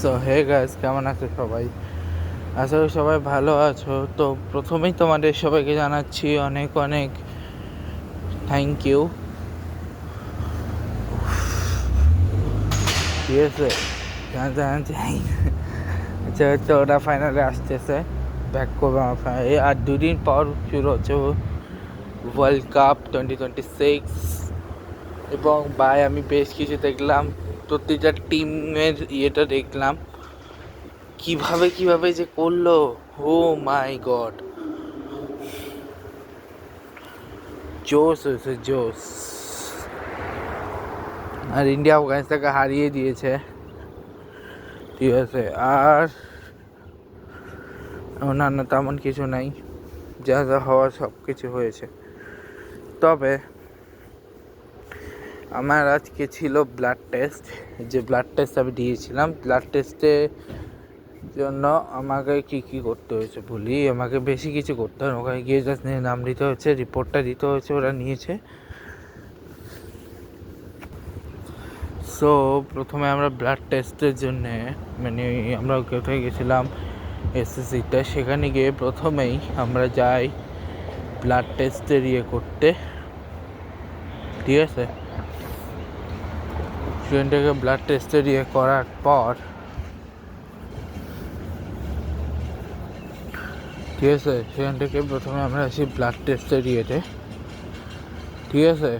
So hey guys, কেমন আছো সবাই? আশা করি সবাই ভালো আছো। তো প্রথমেই তোমাদের সবাইকে জানাচ্ছি অনেক অনেক থ্যাংক ইউ। ঠিক আছে, আচ্ছা ওরা ফাইনালে আসতেছে, ব্যাক করবে আমার ফাইনালে। আর দুদিন পর শুরু হচ্ছে ওয়ার্ল্ড কাপ 2026। এবং ভাই আমি বেশ কিছু দেখলাম, প্রতিটা টিমের ইয়েটা দেখলাম, কিভাবে যে করলো। ও মাই গড, জোস হয়েছে জোস। আর ইন্ডিয়া আফগানিস্তানকে হারিয়ে দিয়েছে। ঠিক আছে, আর অন্যান্য তেমন কিছু নাই, যা যা হওয়ার সব কিছু হয়েছে। তবে আমার আজকে ছিল ব্লাড টেস্ট। যে ব্লাড টেস্ট আমি দিয়েছিলাম, ব্লাড টেস্টের জন্য আমাকে কি করতে হয়েছে বলি। আমাকে বেশি কিছু করতে হয়, ওখানে গিয়ে জাস্ট নাম দিতে হচ্ছে, রিপোর্টটা দিতে হয়েছে, ওরা নিয়েছে। সো প্রথমে আমরা ব্লাড টেস্টের জন্যে মানে আমরা কোথায় গেছিলাম, এসএসসিতে। সেখানে গিয়ে প্রথমেই আমরা যাই ব্লাড টেস্টের ইয়ে করতে। ঠিক আছে, সেখান থেকে ব্লাড টেস্টের ইয়ে করার পর, ঠিক আছে, সেখান থেকে প্রথমে আমরা আসি ব্লাড টেস্টের ইয়েতে। ঠিক আছে,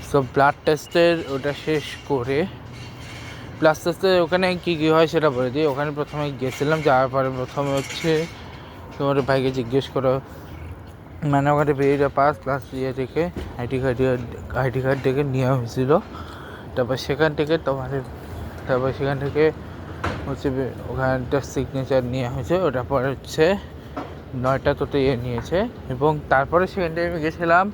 সো ব্লাড টেস্টের ওটা শেষ করে, ব্লাড টেস্টে ওখানে কী হয় সেটা বলে দিই। ওখানে প্রথমে গেছিলাম, যাওয়ার পরে প্রথমে হচ্ছে তোমার ভাইকে জিজ্ঞেস করো, মানে ওখানে বেরিয়ে পাস প্লাস ইয়ে থেকে আইডি কার্ড থেকে নেওয়া হয়েছিল। তারপর সেখান থেকে হচ্ছে ওখানটা সিগনেচার নেওয়া হয়েছে। ওটার পরে হচ্ছে 9টা তোতে ইয়ে নিয়েছে। এবং তারপরে সেখান থেকে আমি গেছিলাম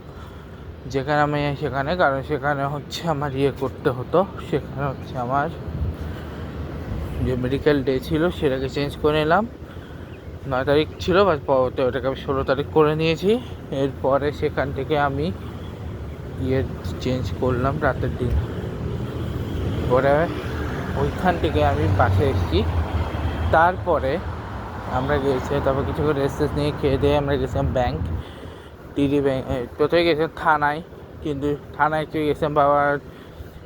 সেখানে, কারণ সেখানে হচ্ছে আমার ইয়ে করতে হতো। সেখানে হচ্ছে আমার যে মেডিকেল ডে ছিল সেটাকে চেঞ্জ করে নিলাম। 9 তারিখ ছিল, বাস পরবর্তী ওটাকে আমি 16 তারিখ করে নিয়েছি। এরপরে সেখান থেকে আমি ইয়ে চেঞ্জ করলাম রাতের দিন। পরে ওইখান থেকে আমি বাসে এসেছি। তারপরে আমরা গেছি, তারপর কিছু করে রেস্ট নিয়ে খেয়ে দিয়ে আমরা গেছিলাম ব্যাংক, টিডি ব্যাংক। প্রথমে গেছিলাম থানায়, কিন্তু থানায় গেছিলাম বাবার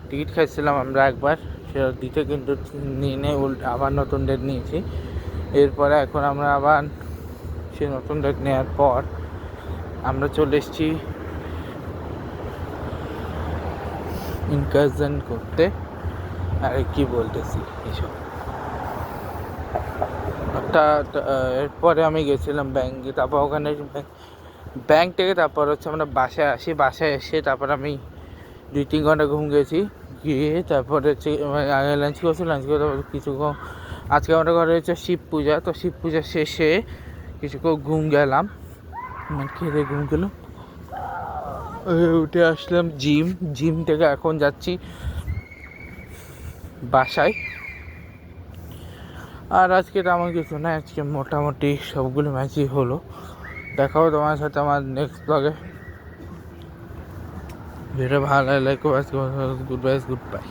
টিকিট খাইছিলাম আমরা একবার, সেটা দিতে কিন্তু নিয়ে আবার নতুন ডেট নিয়েছি। এরপরে এখন আমরা আবার সে নতুন ডেট নেওয়ার পর আমরা চলে এসেছি ইনকাশন করতে। আর কি বলতেছি এইসব। অর্থাৎ এরপরে আমি গেছিলাম ব্যাংকে, তারপর ওখানে ব্যাংক থেকে তারপর হচ্ছে আমরা বাসায় এসে তারপর আমি 2-3 ঘন্টা ঘুম গেছি। গিয়ে তারপরে হচ্ছে আগে লাঞ্চ করে তারপর কিছুক্ষণ, আজকে আমাদের ঘরে হচ্ছে শিব পূজা, তো শিব পূজা শেষে কিছুক্ষণ ঘুম গেলাম, খেয়ে ঘুম গেলাম, উঠে আসলাম জিম থেকে এখন যাচ্ছি বাসায়। আর আজকে তেমন কিছু না, আজকে মোটামুটি সবগুলো ম্যাচই হলো। দেখাও তোমার সাথে আমার নেক্সট ব্লগে। ভিডিও ভালো লাগলে গুড বাই।